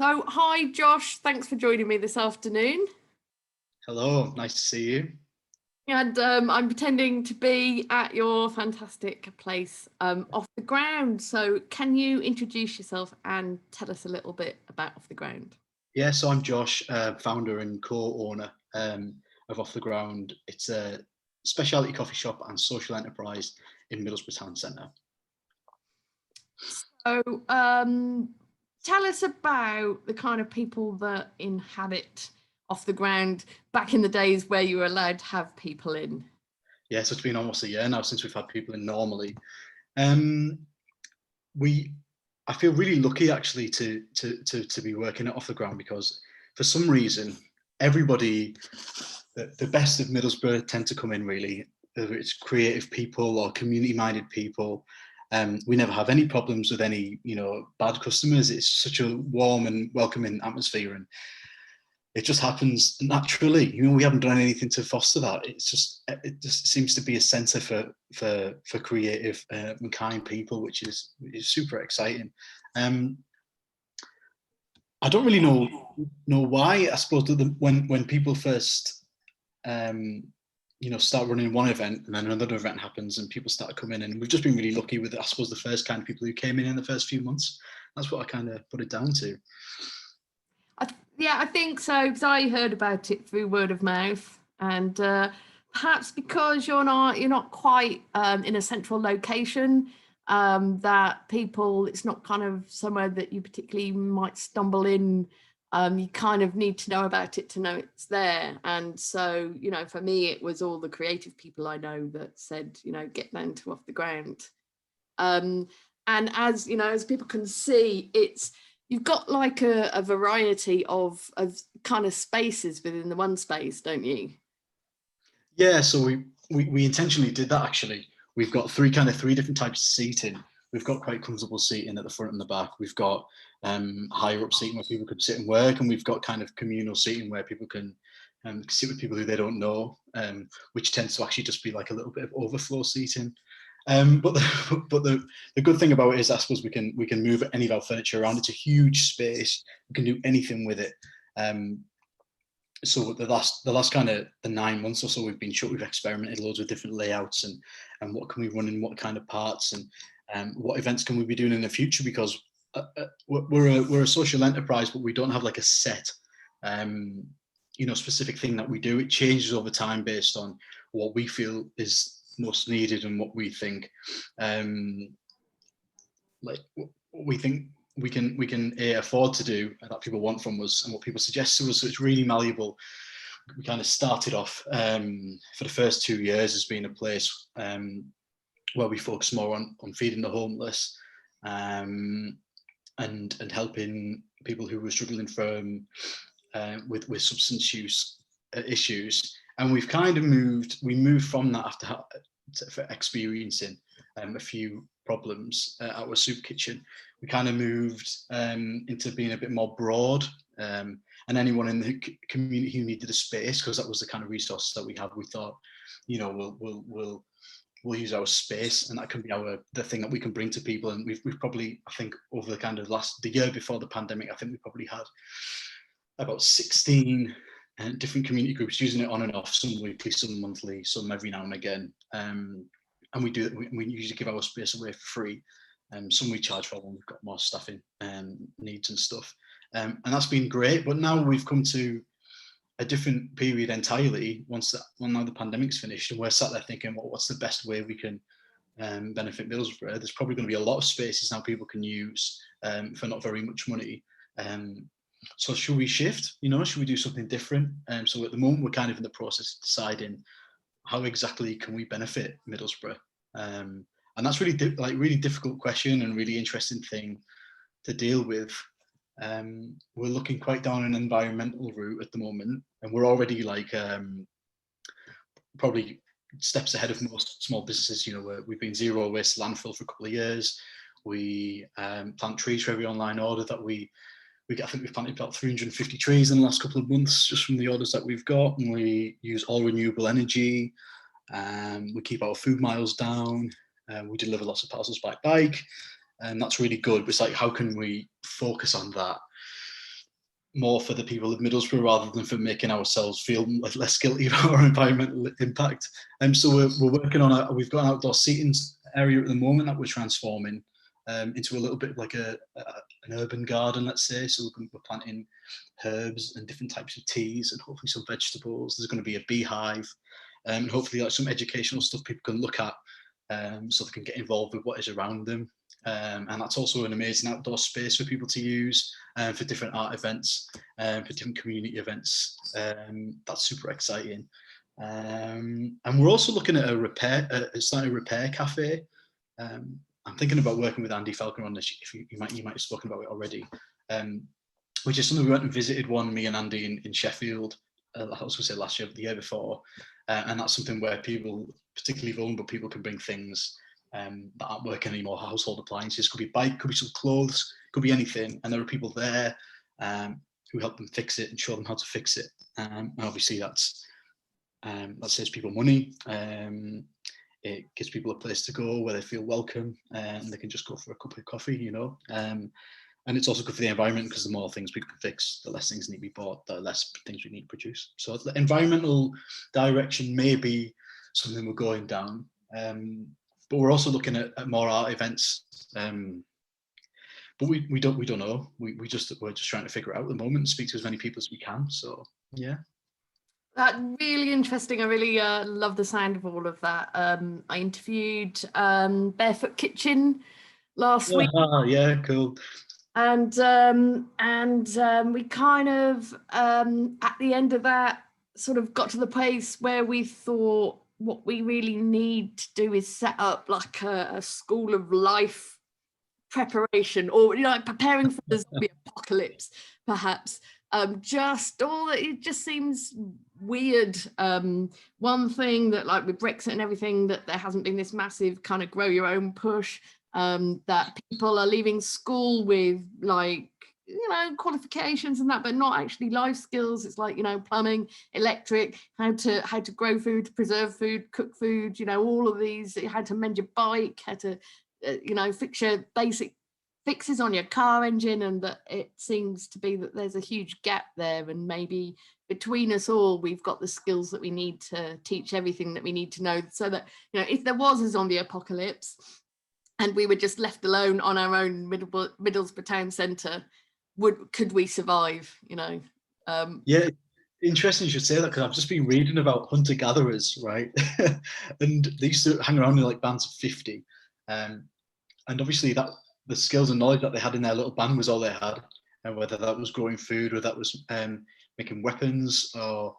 So, hi Josh, thanks for joining me this afternoon. Hello, nice to see you. And I'm pretending to be at your fantastic place Off the Ground. So, can you introduce yourself and tell us a little bit about Off the Ground? Yeah, so I'm Josh, founder and co-owner of Off the Ground. It's a specialty coffee shop and social enterprise in Middlesbrough Town Centre. So, tell us about the kind of people that inhabit Off the Ground back in the days where you were allowed to have people in. Yeah, so it's been almost a year now since we've had people in normally. I feel really lucky actually to be working at Off the Ground because for some reason everybody, the best of Middlesbrough tend to come in really, whether it's creative people or community-minded people. We never have any problems with any, bad customers. It's such a warm and welcoming atmosphere, and it just happens naturally. We haven't done anything to foster that. It just seems to be a centre for creative and kind people, which is super exciting. I don't really know why. I suppose that when people first start running one event and then another event happens and people start coming in, and we've just been really lucky with, I suppose, the first kind of people who came in the first few months. That's what I kind of put it down to. Yeah, I think so, because I heard about it through word of mouth, and perhaps because you're not quite in a central location, that people, it's not kind of somewhere that you particularly might stumble in. You kind of need to know about it to know it's there. And so, for me, it was all the creative people I know that said, get down to Off the Ground. And as people can see, you've got like a variety of kind of spaces within the one space, don't you? Yeah, so we intentionally did that actually. We've got three different types of seating. We've got quite comfortable seating at the front and the back. We've got higher up seating where people can sit and work, and we've got kind of communal seating where people can sit with people who they don't know, which tends to actually just be like a little bit of overflow seating. But the good thing about it is, I suppose, we can move any of our furniture around. It's a huge space. We can do anything with it. So the last kind of the 9 months or so we've been shut, we've experimented loads with different layouts and what can we run in what kind of parts, and what events can we be doing in the future, because we're a social enterprise, but we don't have like a set specific thing that we do. It changes over time based on what we feel is most needed and what we think we can afford to do, that people want from us, and what people suggest to us. So it's really malleable. We kind of started off for the first 2 years as being a place where we focus more on feeding the homeless and helping people who were struggling from with substance use issues. And we've kind of moved from that for experiencing a few problems at our soup kitchen. We kind of moved into being a bit more broad, and anyone in the community who needed a space, because that was the kind of resources that we had. We thought, we'll use our space, and that can be the thing that we can bring to people. And we've probably, I think, over the kind of the year before the pandemic, I think we probably had about 16 different community groups using it on and off, some weekly, some monthly, some every now and again. And we usually give our space away for free. Some we charge for when we've got more staffing needs and stuff. And that's been great. But now we've come to a different period entirely when now the pandemic's finished, and we're sat there thinking, well, what's the best way we can benefit Middlesbrough? There's probably going to be a lot of spaces now people can use for not very much money. So should we shift? Should we do something different? So at the moment, we're kind of in the process of deciding how exactly can we benefit Middlesbrough, and that's really really difficult question and really interesting thing to deal with. We're looking quite down an environmental route at the moment, and we're already probably steps ahead of most small businesses. We've been zero waste landfill for a couple of years. We plant trees for every online order that I think we've planted about 350 trees in the last couple of months just from the orders that we've got, and we use all renewable energy. We keep our food miles down. We deliver lots of parcels by bike, and that's really good. But it's like, how can we focus on that? more for the people of Middlesbrough rather than for making ourselves feel less guilty about our environmental impact. So we're working on we've got an outdoor seating area at the moment that we're transforming into a little bit like an urban garden, let's say. So we're planting herbs and different types of teas and hopefully some vegetables. There's going to be a beehive and hopefully like some educational stuff people can look at so they can get involved with what is around them. And that's also an amazing outdoor space for people to use for different art events, for different community events. That's super exciting. And we're also looking at starting a repair cafe. I'm thinking about working with Andy Falconer on this. If you might have spoken about it already, which is something we went and visited me and Andy in Sheffield. I was going to say last year, but the year before, and that's something where people, particularly vulnerable people, can bring things that aren't working anymore, household appliances, could be bike, could be some clothes, could be anything, and there are people there who help them fix it and show them how to fix it. And obviously that saves people money. It gives people a place to go where they feel welcome and they can just go for a cup of coffee, you know. And it's also good for the environment because the more things we can fix, the less things need to be bought, the less things we need to produce. So the environmental direction may be something we're going down. But we're also looking at more art events. But we don't know. We're just trying to figure it out at the moment and speak to as many people as we can. So yeah. That's really interesting. I really love the sound of all of that. I interviewed Barefoot Kitchen last week. Yeah, cool. And we kind of at the end of that sort of got to the place where we thought what we really need to do is set up like a school of life preparation, or like preparing for the apocalypse, perhaps. It just seems weird. One thing that, like with Brexit and everything, that there hasn't been this massive kind of grow your own push, that people are leaving school with like, qualifications and that, but not actually life skills. It's like, plumbing, electric, how to grow food, preserve food, cook food, all of these, how to mend your bike, how to, fix your basic fixes on your car engine. And that it seems to be that there's a huge gap there, and maybe between us all we've got the skills that we need to teach everything that we need to know, so that if there was a zombie apocalypse and we were just left alone on our own Middlesbrough town centre, could we survive? Yeah, interesting you should say that, because I've just been reading about hunter-gatherers, right? And they used to hang around in like bands of 50, and obviously that the skills and knowledge that they had in their little band was all they had, and whether that was growing food or that was making weapons or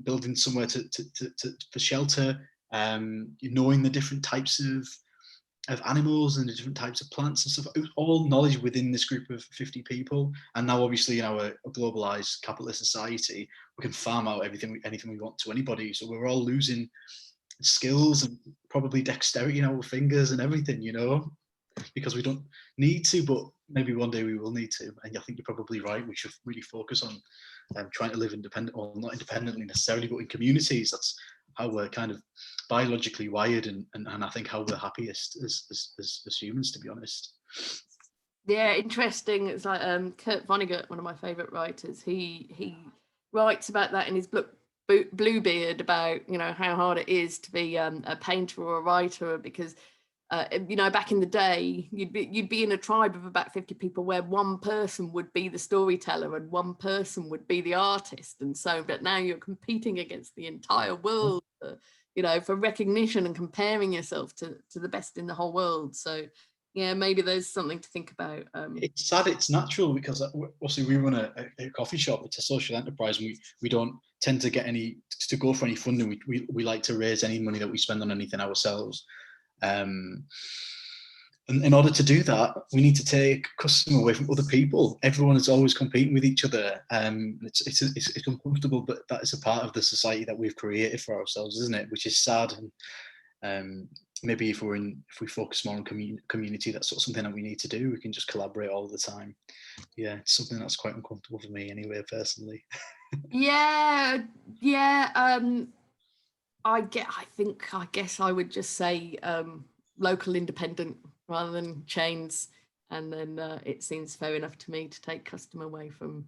building somewhere for shelter, knowing the different types of animals and the different types of plants and stuff. It was all knowledge within this group of 50 people. And now obviously in our globalized capitalist society, we can farm out anything we want to anybody. So we're all losing skills and probably dexterity in our fingers and everything, because we don't need to, but maybe one day we will need to. And I think you're probably right. We should really focus on trying to live independent, or not independently necessarily, but in communities. That's how we're kind of biologically wired, and I think how we're happiest as humans, to be honest. Yeah, interesting. It's like Kurt Vonnegut, one of my favorite writers. He writes about that in his book Bluebeard, about how hard it is to be a painter or a writer, because back in the day, you'd be in a tribe of about 50 people where one person would be the storyteller and one person would be the artist, and so. But now you're competing against the entire world, for recognition and comparing yourself to the best in the whole world. So, yeah, maybe there's something to think about. It's sad. It's natural, because obviously we run a coffee shop. It's a social enterprise, and we don't tend to get to go for any funding. We like to raise any money that we spend on anything ourselves. And in order to do that, we need to take custom away from other people. Everyone is always competing with each other. It's uncomfortable, but that is a part of the society that we've created for ourselves, isn't it? Which is sad. And maybe if we focus more on community, that's sort of something that we need to do. We can just collaborate all the time. Yeah, it's something that's quite uncomfortable for me anyway, personally. Yeah. I guess I would just say local independent rather than chains. and then it seems fair enough to me to take custom away from.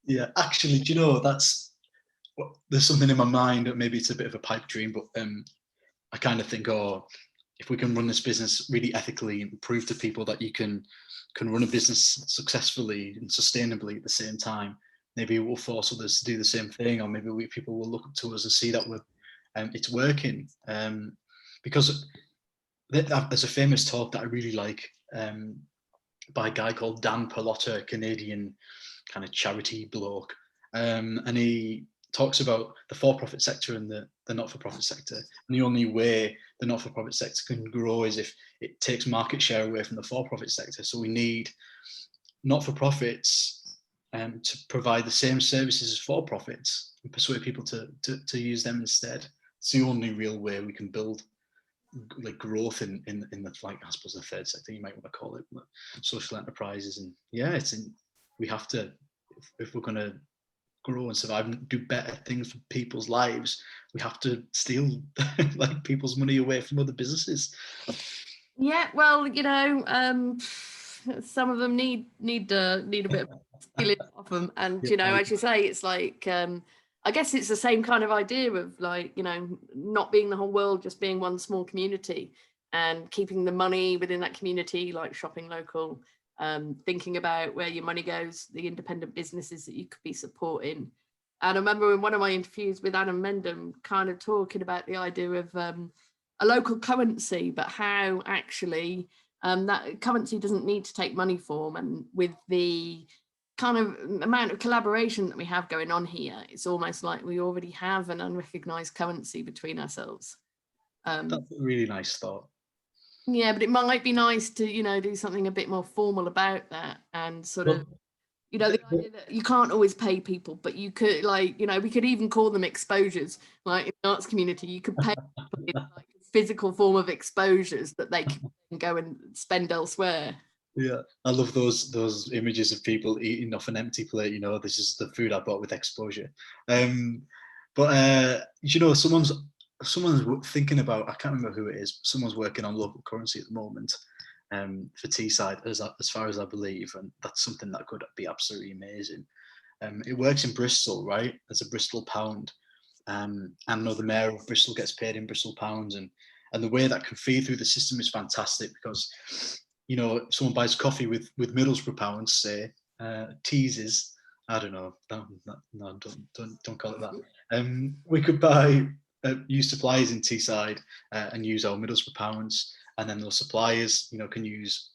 Yeah, actually, do you know, there's something in my mind that maybe it's a bit of a pipe dream, but I kind of think, oh, if we can run this business really ethically and prove to people that you can run a business successfully and sustainably at the same time, maybe it will force others to do the same thing, or maybe people will look up to us and see that it's working. Because there's a famous talk that I really like by a guy called Dan Pallotta, a Canadian kind of charity bloke, and he talks about the for-profit sector and the not-for-profit sector. And the only way the not-for-profit sector can grow is if it takes market share away from the for-profit sector. So we need not-for-profits to provide the same services as for-profits and persuade people to use them instead. It's the only real way we can build like growth in the, like, I suppose, the third sector, you might want to call it, social enterprises. And yeah, we have to, if we're going to grow and survive and do better things for people's lives, we have to steal like people's money away from other businesses. Yeah, well, some of them need a bit of stealing off them, and as you say, it's like I guess it's the same kind of idea of, like, not being the whole world, just being one small community, and keeping the money within that community, like shopping local, thinking about where your money goes, the independent businesses that you could be supporting. And I remember in one of my interviews with Adam Mendham kind of talking about the idea of a local currency, but how actually that currency doesn't need to take money form. And with the kind of amount of collaboration that we have going on here, it's almost like we already have an unrecognized currency between ourselves. That's a really nice thought. Yeah, but it might be nice to, do something a bit more formal about that, and sort of, the idea that you can't always pay people, but you could, like, we could even call them exposures. Like in the arts community, you could pay people in, like, a physical form of exposures that they can go and spend elsewhere. Yeah, I love those images of people eating off an empty plate. This is the food I bought with exposure. But someone's thinking about, I can't remember who it is, but someone's working on local currency at the moment for Teesside, as far as I believe, and that's something that could be absolutely amazing. It works in Bristol, right? There's a Bristol pound. I know the mayor of Bristol gets paid in Bristol pounds, and the way that can feed through the system is fantastic, because if someone buys coffee with Middlesbrough pounds, say, teases, I don't know, no, don't call it that. We could buy use suppliers in Teesside and use our Middlesbrough pounds, and then those suppliers, can use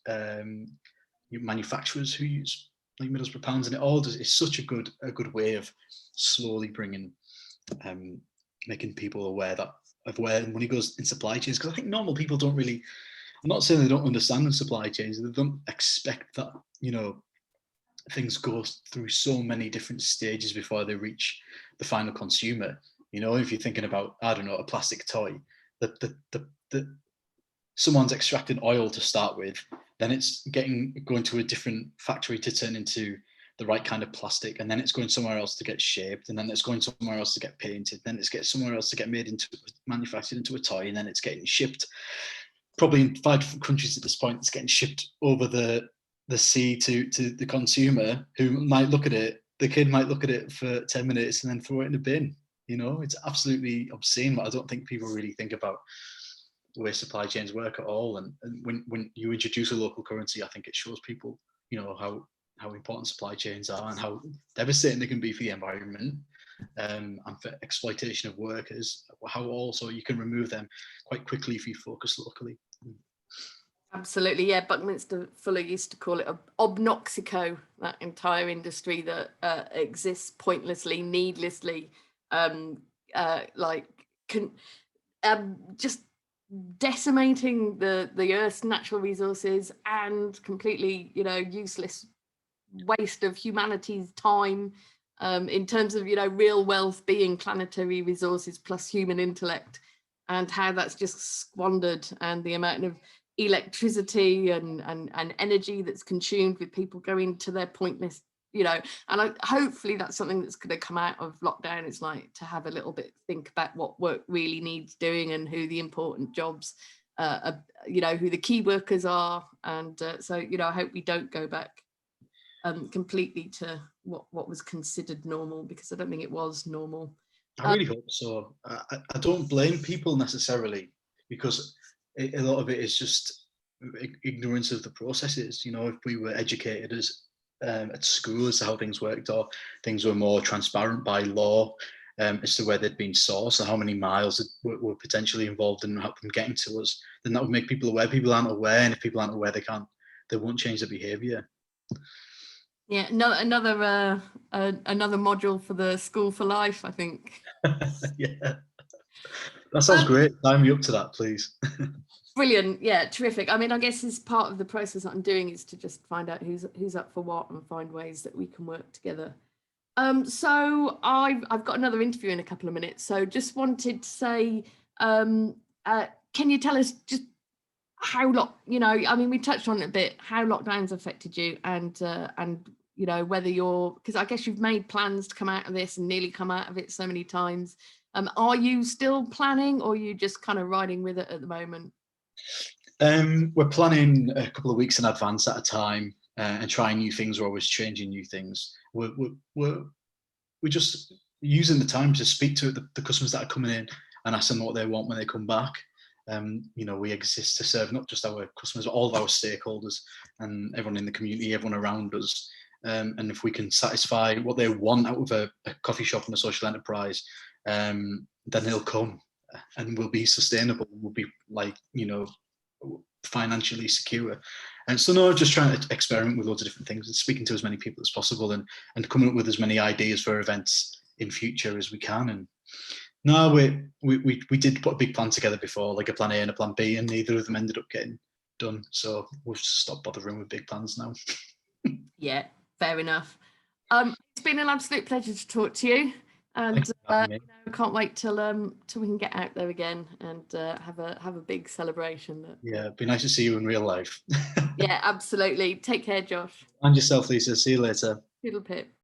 manufacturers who use like Middlesbrough pounds, and it's such a good way of slowly bringing, making people aware of where money goes in supply chains. Because I think normal people don't really, I'm not saying they don't understand the supply chains, they don't expect that, things go through so many different stages before they reach the final consumer. If you're thinking about, I don't know, a plastic toy, someone's extracting oil to start with, then it's going to a different factory to turn into the right kind of plastic, and then it's going somewhere else to get shaped, and then it's going somewhere else to get painted, then it's getting somewhere else to get manufactured into a toy, and then it's getting shipped, probably in 5 different countries at this point. It's getting shipped over the sea to the consumer, who might look at it, the kid might look at it for 10 minutes and then throw it in a bin. It's absolutely obscene, but I don't think people really think about the way supply chains work at all. And when you introduce a local currency, I think it shows people, how important supply chains are and how devastating they can be for the environment, and for exploitation of workers, how also you can remove them quite quickly if you focus locally. Absolutely, yeah. Buckminster Fuller used to call it obnoxico, that entire industry that exists pointlessly, needlessly, just decimating the Earth's natural resources, and completely, useless waste of humanity's time, in terms of, real wealth being planetary resources plus human intellect, and how that's just squandered, and the amount of electricity and energy that's consumed with people going to their pointless, and hopefully that's something that's going to come out of lockdown. It's like to have a little bit think about what work really needs doing and who the important jobs who the key workers are, and so I hope we don't go back completely to what was considered normal, because I don't think it was normal. I really hope so. I don't blame people necessarily, because a lot of it is just ignorance of the processes. If we were educated at school as to how things worked, or things were more transparent by law as to where they'd been sourced, or how many miles were potentially involved in them getting to us, then that would make people aware. People aren't aware, and if people aren't aware, they won't change their behaviour. Yeah, no, another module for the School for Life, I think. Yeah, that sounds great. Sign me up to that, please. Brilliant. Yeah, terrific. I mean, I guess as part of the process that I'm doing is to just find out who's up for what and find ways that we can work together. So I've got another interview in a couple of minutes. So just wanted to say, can you tell us just how I mean, we touched on it a bit, how lockdowns affected you, and whether because I guess you've made plans to come out of this and nearly come out of it so many times. Are you still planning, or are you just kind of riding with it at the moment? We're planning a couple of weeks in advance at a time, and trying new things. We're always changing new things. We're just using the time to speak to the customers that are coming in and ask them what they want when they come back. We exist to serve not just our customers, but all of our stakeholders and everyone in the community, everyone around us. And if we can satisfy what they want out of a coffee shop and a social enterprise, then they'll come, and we'll be sustainable. We'll be financially secure. And so no, just trying to experiment with loads of different things and speaking to as many people as possible, and coming up with as many ideas for events in future as we can. And no, we did put a big plan together before, like a plan A and a plan B, and neither of them ended up getting done. So we've just stopped bothering with big plans now. Yeah, fair enough. It's been an absolute pleasure to talk to you, and I can't wait till we can get out there again and have a big celebration. Yeah, it'd be nice to see you in real life. Yeah, absolutely. Take care, Josh. And yourself, Lisa. See you later. Toodle pip.